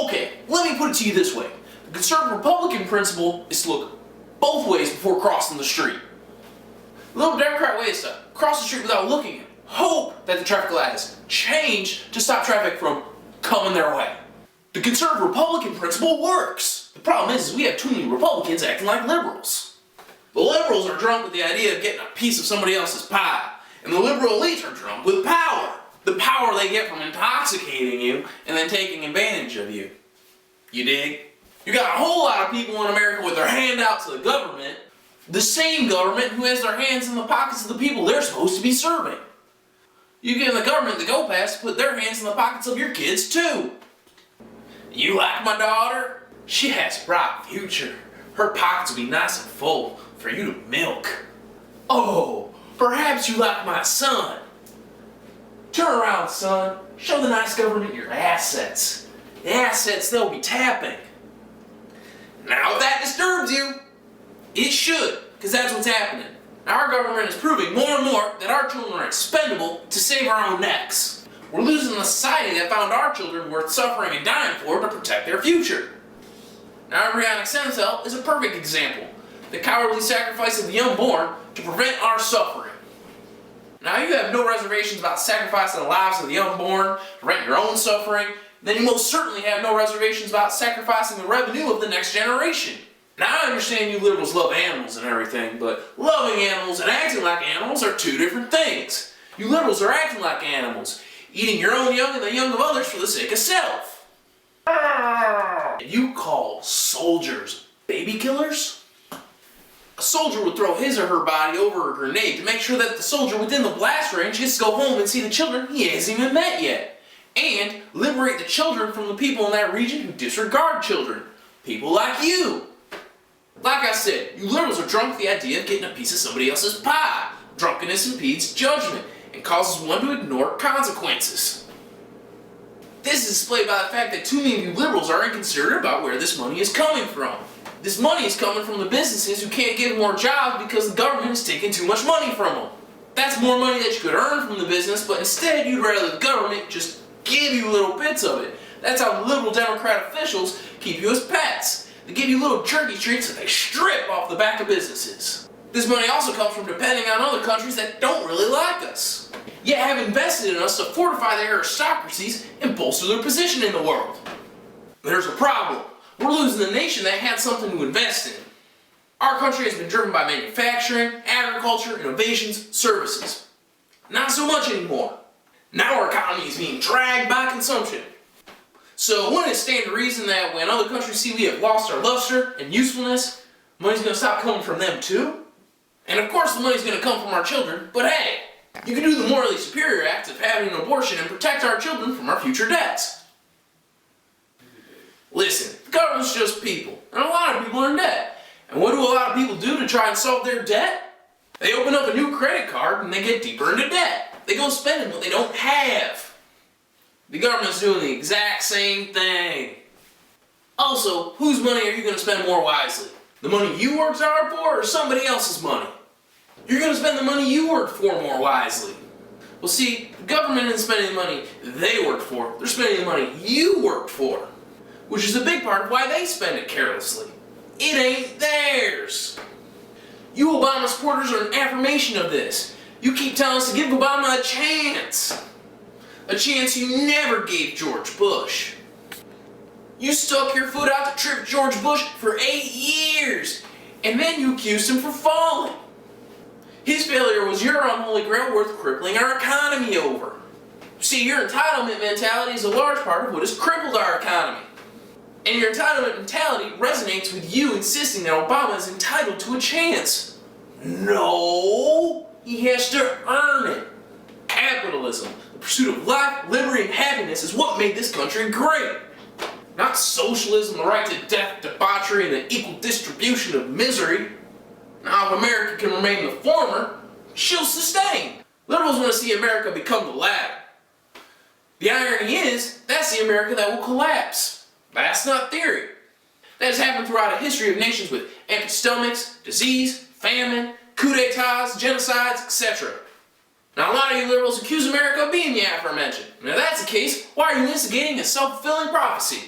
Okay, let me put it to you this way. The conservative Republican principle is to look both ways before crossing the street. The liberal Democrat way is to cross the street without looking and hope that the traffic light has changed to stop traffic from coming their way. The conservative Republican principle works. The problem is we have too many Republicans acting like liberals. The liberals are drunk with the idea of getting a piece of somebody else's pie, and the liberal elites are drunk with power. The power they get from intoxicating you and then taking advantage of you. You dig? You got a whole lot of people in America with their hand out to the government, the same government who has their hands in the pockets of the people they're supposed to be serving. You give the government the go pass to put their hands in the pockets of your kids too. You like my daughter? She has a bright future. Her pockets will be nice and full for you to milk. Oh, perhaps you like my son. Turn around, son. Show the nice government your assets. The assets they'll be tapping. Now if that disturbs you, it should, because that's what's happening. Now our government is proving more and more that our children are expendable to save our own necks. We're losing the society that found our children worth suffering and dying for to protect their future. Now embryonic stem cell is a perfect example. The cowardly sacrifice of the unborn to prevent our suffering. Now you have no reservations about sacrificing the lives of the unborn to prevent your own suffering, then you most certainly have no reservations about sacrificing the revenue of the next generation. Now I understand you liberals love animals and everything, but loving animals and acting like animals are two different things. You liberals are acting like animals, eating your own young and the young of others for the sake of self. And you call soldiers baby killers? A soldier would throw his or her body over a grenade to make sure that the soldier within the blast range gets to go home and see the children he hasn't even met yet. And liberate the children from the people in that region who disregard children. People like you. Like I said, you liberals are drunk with the idea of getting a piece of somebody else's pie. Drunkenness impedes judgment and causes one to ignore consequences. This is displayed by the fact that too many of you liberals are inconsiderate about where this money is coming from. This money is coming from the businesses who can't give more jobs because the government is taking too much money from them. That's more money that you could earn from the business, but instead you'd rather the government just give you little bits of it. That's how liberal Democrat officials keep you as pets. They give you little jerky treats that they strip off the back of businesses. This money also comes from depending on other countries that don't really like us, yet have invested in us to fortify their aristocracies and bolster their position in the world. There's a problem. We're losing the nation that had something to invest in. Our country has been driven by manufacturing, agriculture, innovations, services. Not so much anymore. Now our economy is being dragged by consumption. So wouldn't it stand to reason that when other countries see we have lost our luster and usefulness, money's going to stop coming from them too? And of course the money's going to come from our children, but hey, you can do the morally superior act of having an abortion and protect our children from our future debts. Listen, the government's just people, and a lot of people are in debt. And what do a lot of people do to try and solve their debt? They open up a new credit card and they get deeper into debt. They go spending what they don't have. The government's doing the exact same thing. Also, whose money are you going to spend more wisely? The money you worked hard for or somebody else's money? You're going to spend the money you worked for more wisely. Well see, the government isn't spending the money they worked for, they're spending the money you worked for. Which is a big part of why they spend it carelessly. It ain't theirs. You Obama supporters are an affirmation of this. You keep telling us to give Obama a chance. A chance you never gave George Bush. You stuck your foot out to trip George Bush for 8 years, and then you accused him for falling. His failure was your unholy grail worth crippling our economy over. See, your entitlement mentality is a large part of what has crippled our economy. And your entitlement mentality resonates with you insisting that Obama is entitled to a chance. No, he has to earn it. Capitalism, the pursuit of life, liberty, and happiness is what made this country great. Not socialism, the right to death, debauchery, and the equal distribution of misery. Now, if America can remain the former, she'll sustain. Liberals want to see America become the latter. The irony is, that's the America that will collapse. That's not theory. That has happened throughout a history of nations with empty stomachs, disease, famine, coups d'etats, genocides, etc. Now a lot of you liberals accuse America of being the aforementioned. Now if that's the case, why are you instigating a self-fulfilling prophecy?